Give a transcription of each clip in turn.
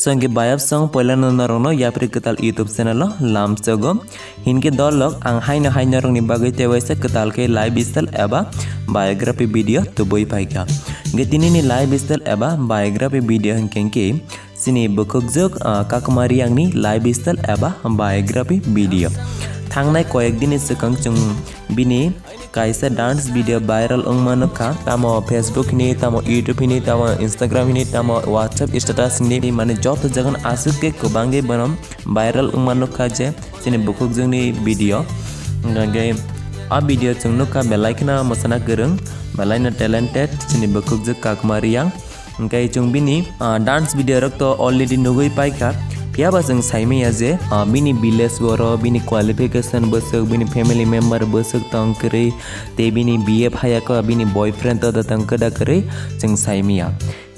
संगे बायब संग पहला नरनो या फिर कताल YouTube चैनल लाम चगो इनके दल लोग आं हाइन हाइन रंग निबागै तेवैसे कताल के लाइव स्टाइल एबा बायोग्राफी वीडियो तो बोई पाइका गेतिनी नि लाइव स्टाइल एबा बायोग्राफी वीडियो हंकेंके सिनी बकगजोग काकमारी आंनि लाइव स्टाइल एबा बायोग्राफी वीडियो थांनाय कयेक दिन सिगां जों बिनि कायसा डांस वीडियो वायरल अंगमानखा तामो फेसबुक नि तामो यूट्यूब नि तामो इंस्टाग्राम नि तामो व्हाट्सएप स्टेटस नि माने जत जगन आसुके गोबांगे बनम वायरल अंगमानखा जे सिनि बकग जोंनि वीडियो गे आ वीडियो जोंनोखा बेलायखना मोसाना गोरों बेलायनो टैलेंटेड सिनि बकग जो काकमारियां ओंखाय जों बिनि डांस वीडियो रक तो अलरेडी नुगै पाइका पियाबा जों साइमैया जे बिनि विलेज बर बिनि क्वालिफिकेशन बसक बिनि फैमिली मेम्बर बसक तंकरै ते बिनि बीएफ हायाक बिनि बॉयफ्रेंड तो तंकदा करै जों साइमैया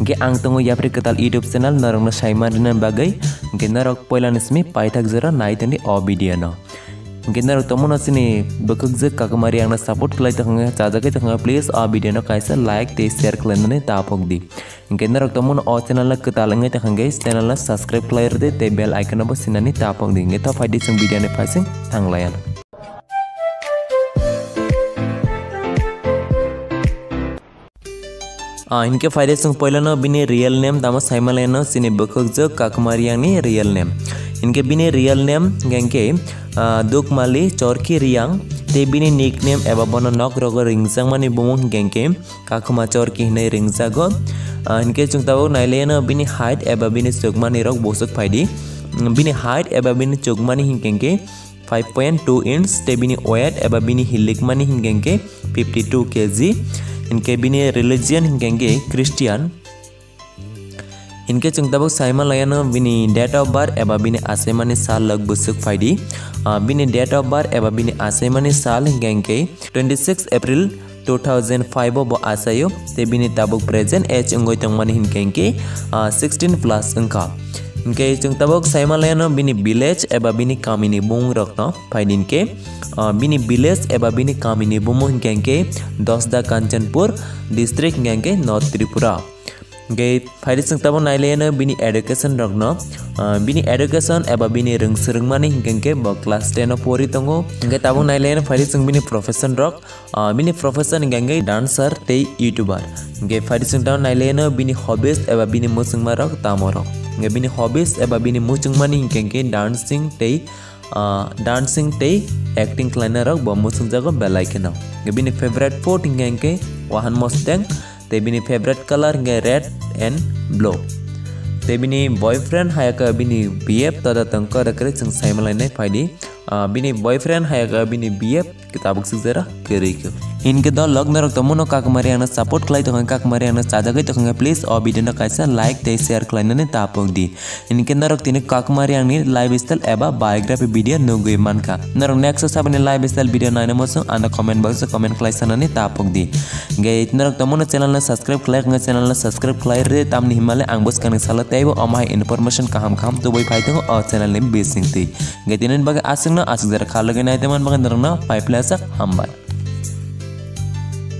गे आं तंगो याफ्रि कताल यूट्यूब चैनल नरंनो साइमारिन बागै गे नरक पयलानिसमि पाइथाक जरा नायतनि अ वीडियो न गे नरक तमनो सिनि बकग जे काकमारि आंना सपोर्ट खालाय तखंगा चाजाकै तखंगा प्लीज अ वीडियो न कायसा लाइक ते शेयर खालायनानै तापक दि गे नरक तमनो अ चैनल कतालंगै तखंगै चैनल सब्सक्राइब खालायरदे ते बेल आइकन बो सिनानि तापक दि गे त फायदि जों वीडियो ने फायसिं थांलायान इनके फायदे जों पहला बिनि रियल नेम दामो साइमालेनो सिनि बकग जो काकमारियानि रियल नेम इनके बिनि रियल नेम गेंके दुकमाली चरकी रियांग ते बिनि निक नेम एबा बनो नक रग रिंगजांग मानि बुमुं गेंके काकमा चरकी हिनै रिंगजागो इनके जों ताबो नायलेनो बिनि हाइट एबा बिनि चोगमानि रग बोसक फायदि बिनि हाइट एबा बिनि चोगमानि हिंकेंके 5.2 इंच ते बिनि वेट एबा बिनि हिलिकमानि हिंकेंके 52 kg इनके बिनि रिलीजियन हिंकेंके क्रिश्चियन इनके चंगताबो साइमा लायानो बिनि डेट ऑफ बर्थ एबा बिनि आसेमानि साल लग बुसुक फायदि बिनि डेट ऑफ बर्थ एबा बिनि आसेमानि साल हिंकेंके 26 अप्रैल 2005 बो आसायो ते बिनि ताबुक प्रेजेंट एज अंगोय तंगमानि हिंकेंके 16 प्लस अंका इनके चंगताबो साइमा लायानो बिनि विलेज एबा बिनि कामिनि बुंग रखनो फायदिनके बिनि विलेज एबा बिनि कामिनि बुमु हिंकेंके 10 दा कांचनपुर डिस्ट्रिक्ट हिंकेंके नॉर्थ त्रिपुरा गे फायदि चंगताबो नायलेनो बिनि एडुकेशन रखनो बिनि एडुकेशन एबा बिनि रोंसोरोंमानि हिंकेंके ब क्लास 10 परि तंगो गे ताबो नायलेनो फायदि जों बिनि प्रोफेशन रक बिनि प्रोफेशन हिंकेंके डांसर ते यूट्यूबर गे फायदि चंगताबो नायलेनो बिनि हॉबीज एबा बिनि मुसुंगमा रक तामरो गे बिनि हॉबीज एबा बिनि मुसुंगमानि हिंकेंके डांसिंग ते एक्टिंग खालायनो रक ब मुसुंगजागो बेलायखनो गे बिनि फेवरेट फूड हिंकेंके वाहन मस्टेंग ते बिनि फेवरेट कलर हिंगे रेड एंड ब्लू ते बिनि बॉयफ्रेंड हायाक बिनि बीएफ तदा तंक रकरे जों साइमलायनाय फायदि बिनि बॉयफ्रेंड हायाक बिनि बीएफ किताबक सिजरा करिको इनके द लग्न रक तमनो काकमारि आंना सपोर्ट खालाय तखं काकमारि आंना चाजाकै तखं प्लीज अ वीडियो न कायसा लाइक ते शेयर खालायनानै तापक दि इनके नरक तिनि काकमारि आंनि लाइव स्टाइल एबा बायोग्राफी वीडियो नुगै मानका नरक नेक्स्ट साबनि लाइव स्टाइल वीडियो नायनो मसो आंना कमेंट बॉक्स कमेंट खालायसानानै तापक दि गे नरक तमनो चैनल सब्सक्राइब खालायखं चैनल सब्सक्राइब खालायरे तामनि हिमाले आंबोस काने सालतायबो अमाय इनफॉरमेशन काहाम काहाम तो बै फायदो अ चैनल नि बेसिंगति गे तिनन बागे आसिंगना आसिगजरा खालगै नायतेमान बागे नरना पाइपलासा हामबाय।